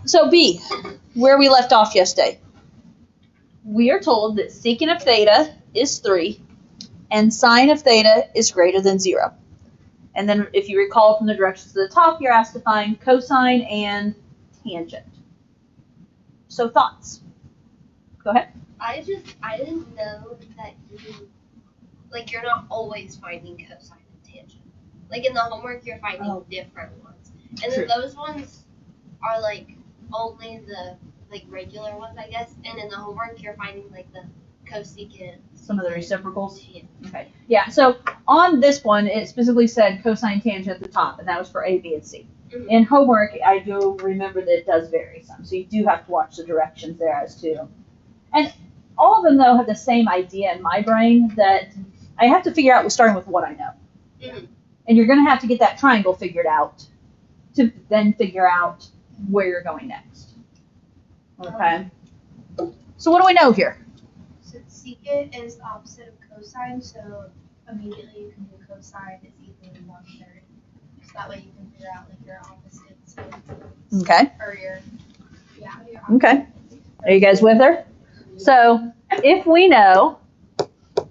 So B, where we left off yesterday. We are told that secant of theta is 3 and sine of theta is greater than 0. And then if you recall from the directions to the top, you're asked to find cosine and tangent. So thoughts? Go ahead. I didn't know that you're not always finding cosine and tangent. Like in the homework, you're finding different ones. And then those ones are only the regular ones, I guess. And in the homework, you're finding the cosecant. Some of the reciprocals? Yeah. Okay. Yeah, so on this one, it specifically said cosine tangent at the top, and that was for A, B, and C. Mm-hmm. In homework, I do remember that it does vary some, so you do have to watch the directions there as to. And all of them, though, have the same idea in my brain that I have to figure out starting with what I know. Mm-hmm. And you're going to have to get that triangle figured out to then figure out where you're going next. Okay. So what do we know here? So secant is the opposite of cosine, so immediately you can do cosine is equal to 1/3. So that way you can figure out your opposites. Okay. Or your Okay. Are you guys with her? So if we know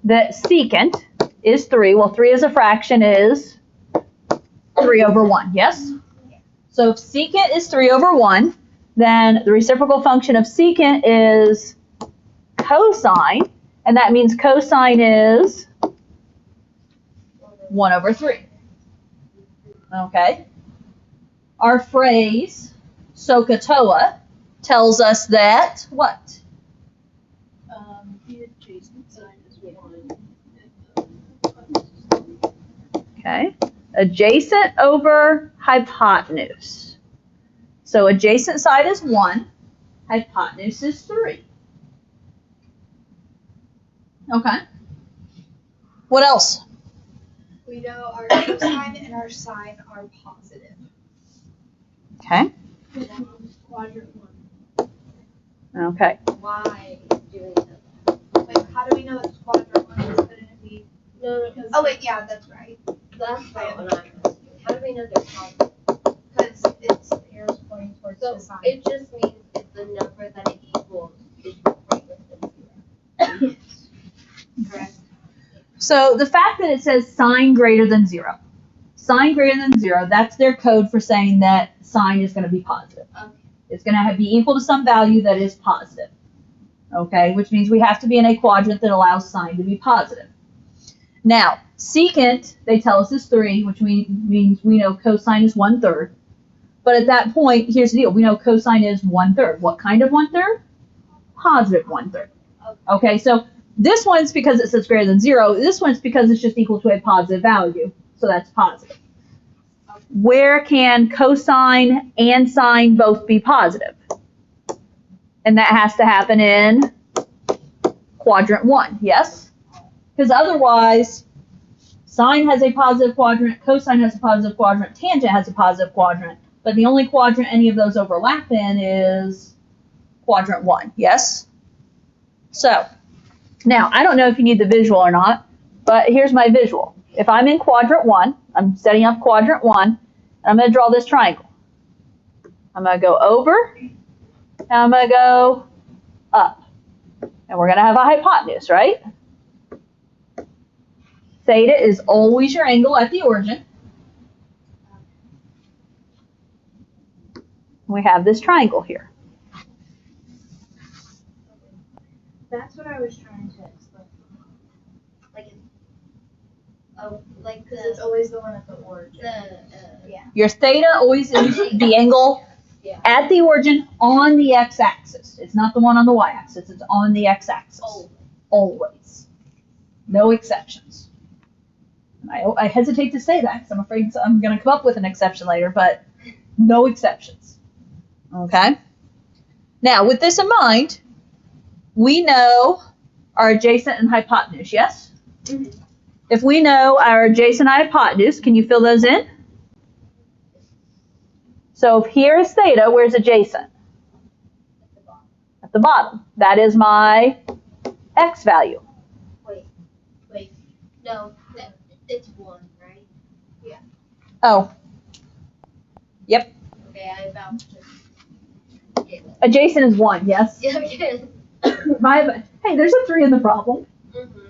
that secant is 3, well, 3 as a fraction is 3 over 1, yes? So if secant is 3 over 1, then the reciprocal function of secant is cosine, and that means cosine is 1 over 3. Okay? Our phrase, SOHCAHTOA, tells us that what? The adjacent side is 1. Okay. Adjacent over hypotenuse. So adjacent side is 1, hypotenuse is 3. Okay. What else? We know our cosine and our sine are positive. Okay. Quadrant 1. Okay. Why do we know that? Wait, how do we know it's quadrant 1? Couldn't it be? No. Oh wait, yeah, that's right. That's not what I'm asking. How do we know they're positive? Because it's arrows pointing towards So the side. it just means if the number that it equals is greater than 0. Correct? So the fact that it says sine greater than 0. Sine greater than 0, that's their code for saying that sine is going to be positive. Okay. It's going to be equal to some value that is positive. Okay, which means we have to be in a quadrant that allows sine to be positive. Now, secant, they tell us is 3, which means we know cosine is 1/3. But at that point, here's the deal. We know cosine is 1/3. What kind of 1/3? Positive 1/3. Okay, so this one's because it says greater than 0. This one's because it's just equal to a positive value. So that's positive. Where can cosine and sine both be positive? And that has to happen in quadrant 1, yes? Because otherwise, sine has a positive quadrant, cosine has a positive quadrant, tangent has a positive quadrant, but the only quadrant any of those overlap in is quadrant 1, yes? So, now, I don't know if you need the visual or not, but here's my visual. If I'm in quadrant 1, I'm setting up quadrant 1, and I'm going to draw this triangle. I'm going to go over, and I'm going to go up. And we're going to have a hypotenuse, right? Theta is always your angle at the origin. We have this triangle here. That's what I was trying to explain. Because it's always the one at the origin. Yeah. Your theta always is the angle at the origin on the x-axis. It's not the one on the y-axis. It's on the x-axis. Always. No exceptions. I hesitate to say that because I'm afraid I'm going to come up with an exception later, but no exceptions. Okay? Now, with this in mind, we know our adjacent and hypotenuse, yes? Mm-hmm. If we know our adjacent and hypotenuse, can you fill those in? So if here is theta, where's adjacent? At the bottom. That is my x value. Wait. No, it's 1, right? Yeah. Oh. Yep. Okay, I about to. Adjacent is 1, yes? Yeah, okay. Hey, there's a 3 in the problem. Mm-hmm.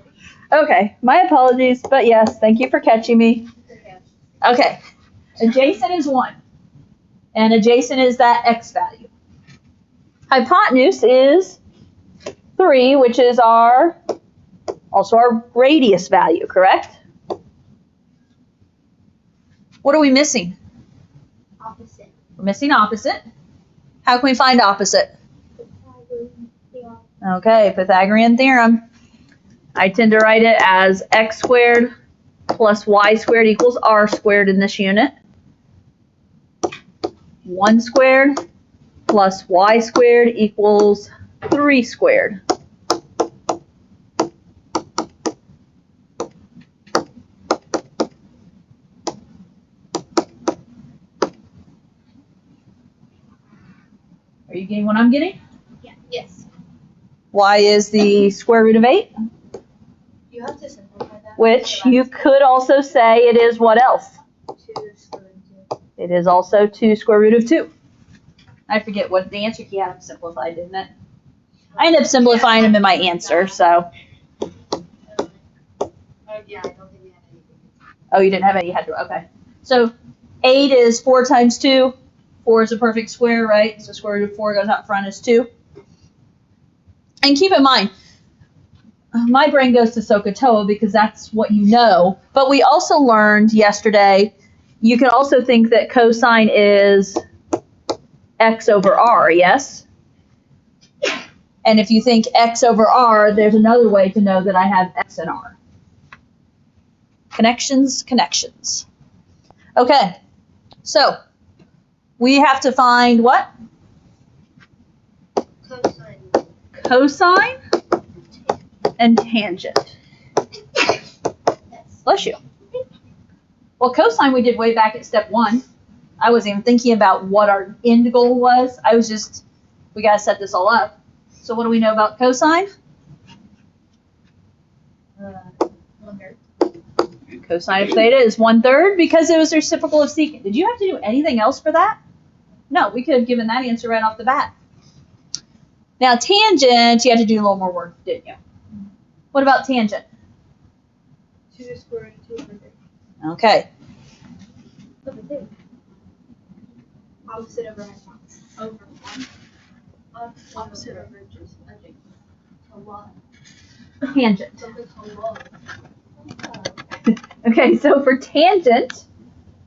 Okay, my apologies, but yes, thank you for catching me. Okay. Okay, adjacent is 1, and adjacent is that x value. Hypotenuse is 3, which is also our radius value, correct? What are we missing? Opposite. We're missing opposite. How can we find opposite? Okay, Pythagorean theorem. I tend to write it as x squared plus y squared equals r squared in this unit. 1 squared plus y squared equals 3 squared. Are you getting what I'm getting? Yeah. Yes. Y is the square root of 8, You have to simplify that. which you could also say it is what else? 2 square root of 2. It is also 2 square root of 2. I forget what the answer key I have simplified, didn't it? I ended up simplifying them in my answer, so. Yeah, I don't think we have anything. Oh, you didn't have any, you had to, okay. So 8 is 4 times 2. 4 is a perfect square, right? So square root of 4 goes out front as 2. And keep in mind, my brain goes to SOHCAHTOA because that's what you know. But we also learned yesterday, you can also think that cosine is x over r, yes? And if you think x over r, there's another way to know that I have x and r. Connections, connections. Okay, so we have to find what? Cosine. Cosine and tangent. Bless you. Well, cosine we did way back at step 1. I wasn't even thinking about what our end goal was. I was just, we got to set this all up. So what do we know about cosine? 1/3. Cosine of theta is 1/3 because it was the reciprocal of secant. Did you have to do anything else for that? No, we could have given that answer right off the bat. Now tangent, you had to do a little more work, didn't you? What about tangent? 2 square root of 2 over 3. Okay. Opposite over hypotenuse. Over 1. Opposite over just adjacent. A lot. Tangent. Something a lot. Okay, so for tangent,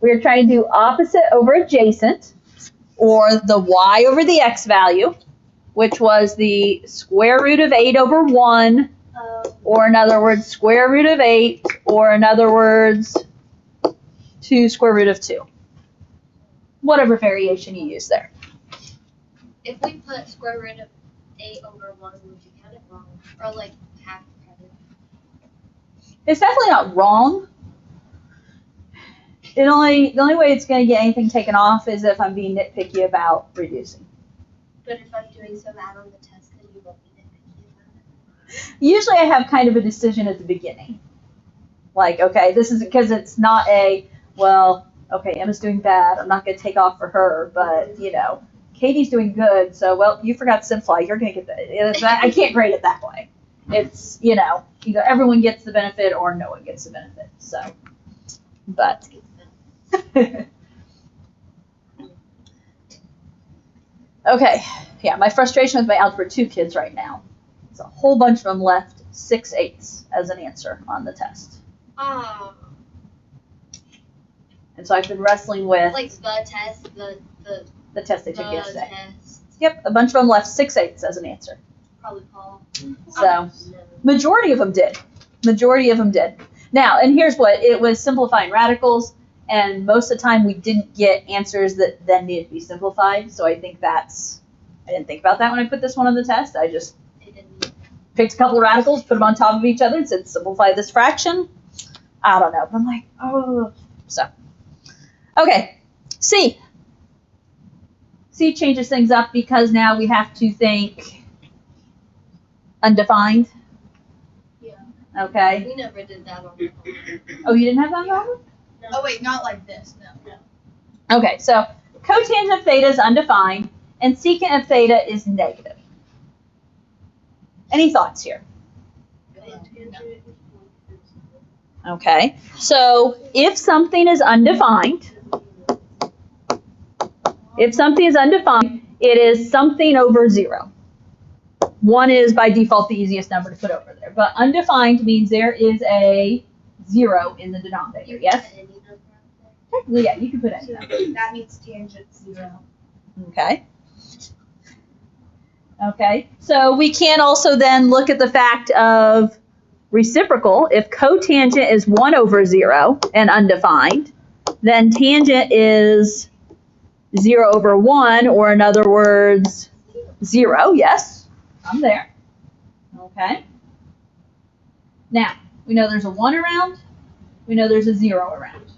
we're trying to do opposite over adjacent, or the y over the x value, which was the square root of 8 over 1, or in other words, square root of 8, or in other words, 2 square root of 2. Whatever variation you use there. If we put square root of 8 over 1, would you count it wrong? Or like half credit? It's definitely not wrong. The only way it's going to get anything taken off is if I'm being nitpicky about reducing. But if I'm doing so bad on the test, then you won't be nitpicky about it. Usually I have kind of a decision at the beginning. Like, okay, this is because it's not well, okay, Emma's doing bad. I'm not going to take off for her, but, Katie's doing good. So, well, you forgot to simplify. You're going to get that. I can't grade it that way. It's, either everyone gets the benefit or no one gets the benefit. So, but. Okay, yeah, my frustration with my Algebra 2 kids right now. It's a whole bunch of them left 6/8 as an answer on the test. Oh. And so I've been wrestling with Like the test, the test they took yesterday. test. Yep, a bunch of them left 6/8 as an answer. Probably Paul. So, majority of them did. Now, and here's what, it was simplifying radicals, and most of the time we didn't get answers that then needed to be simplified, so I think I didn't think about that when I put this one on the test. I just picked a couple of radicals, put them on top of each other, and said simplify this fraction. I don't know, but I'm like, oh. So, okay, C. C changes things up because now we have to think undefined. Yeah. Okay. We never did that on the Oh, you didn't have that problem? Oh wait, not like this. No. Okay, so cotangent of theta is undefined, and secant of theta is negative. Any thoughts here? Okay, so if something is undefined, it is something over 0. 1 is by default the easiest number to put over there, but undefined means there is a 0 in the denominator, yes? Technically, yeah, you can put any number. That means tangent 0. Okay. Okay, so we can also then look at the fact of reciprocal. If cotangent is 1 over 0 and undefined, then tangent is 0 over 1, or in other words, 0. Yes, I'm there. Okay. Now, we know there's a 1 around. We know there's a 0 around.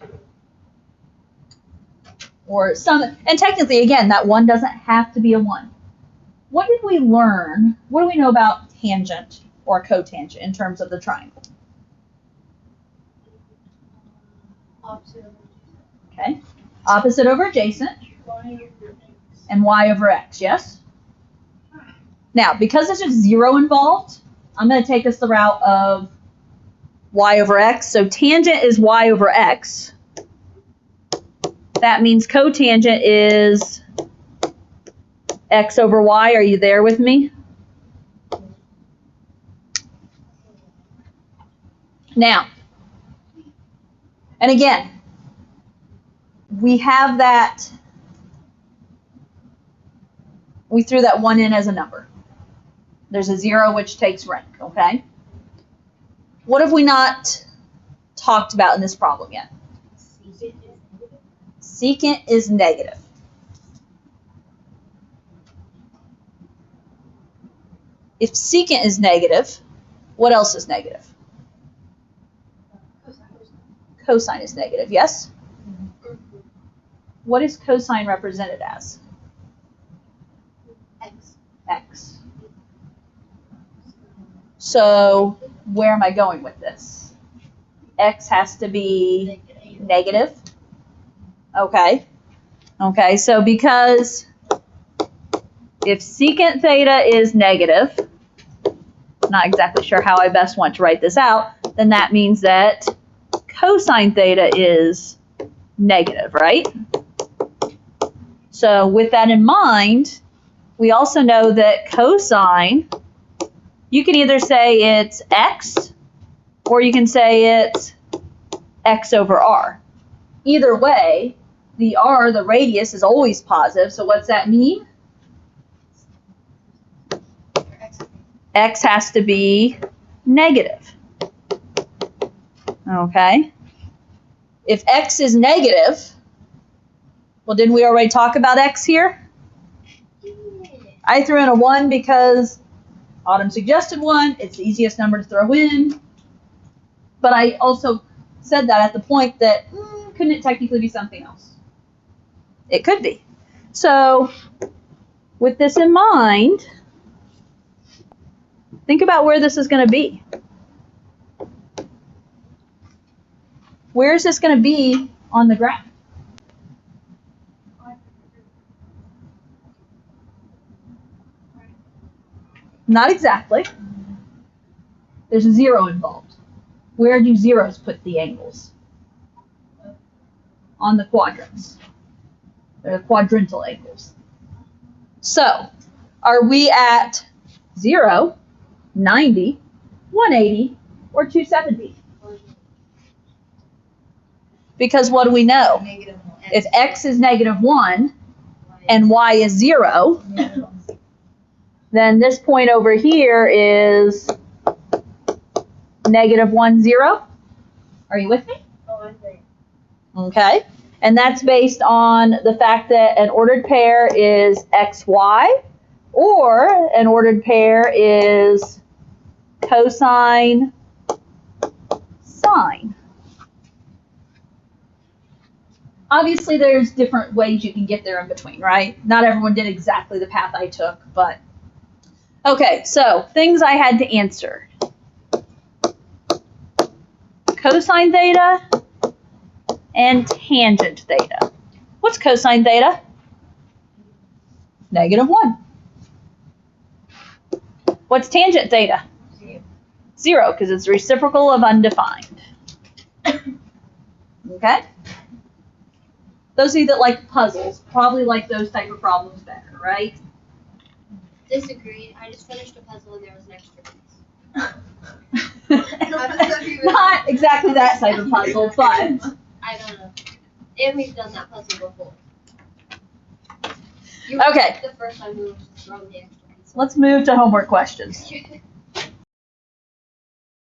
Or some, and technically, again, that 1 doesn't have to be a 1. What did we learn? What do we know about tangent or cotangent in terms of the triangle? Opposite over Okay. Opposite over adjacent. y over x. And y over x, yes? Now, because there's just 0 involved, I'm going to take us the route of y over x. So tangent is y over x. That means cotangent is x over y. Are you there with me? Now, and again, we have that, we threw that 1 in as a number. There's a 0 which takes rank, okay? What have we not talked about in this problem yet? Secant is negative. If secant is negative, what else is negative? Cosine is negative, yes? What is cosine represented as? X. X. So where am I going with this? X has to be negative. Okay. Okay, so because if secant theta is negative, not exactly sure how I best want to write this out, then that means that cosine theta is negative, right? So with that in mind, we also know that cosine, you can either say it's x, or you can say it's x over r. Either way, the r, the radius, is always positive, so what's that mean? X has to be negative. Okay? If x is negative, well, didn't we already talk about x here? I threw in a 1 because Autumn suggested 1. It's the easiest number to throw in. But I also said that at the point that, couldn't it technically be something else? It could be. So, with this in mind, think about where this is going to be. Where is this going to be on the graph? Not exactly. There's a 0 involved. Where do zeros put the angles? On the quadrants. They're the quadrantal angles. So, are we at 0, 90, 180, or 270? Because what do we know? If x is negative 1 and y is 0, then this point over here is negative 1, 0. Are you with me? Oh, I think. Okay. And that's based on the fact that an ordered pair is xy, or an ordered pair is cosine sine. Obviously, there's different ways you can get there in between, right? Not everyone did exactly the path I took, but... Okay, so things I had to answer. Cosine theta and tangent theta. What's cosine theta? -1. What's tangent theta? 0, because it's reciprocal of undefined. Okay? Those of you that like puzzles probably like those type of problems better, right? Disagree. I just finished a puzzle and there was an extra piece. Not exactly that type of puzzle, but I don't know. And we've done that puzzle before. You were Okay. The first time we were just throwing the extra piece. let's move to homework questions.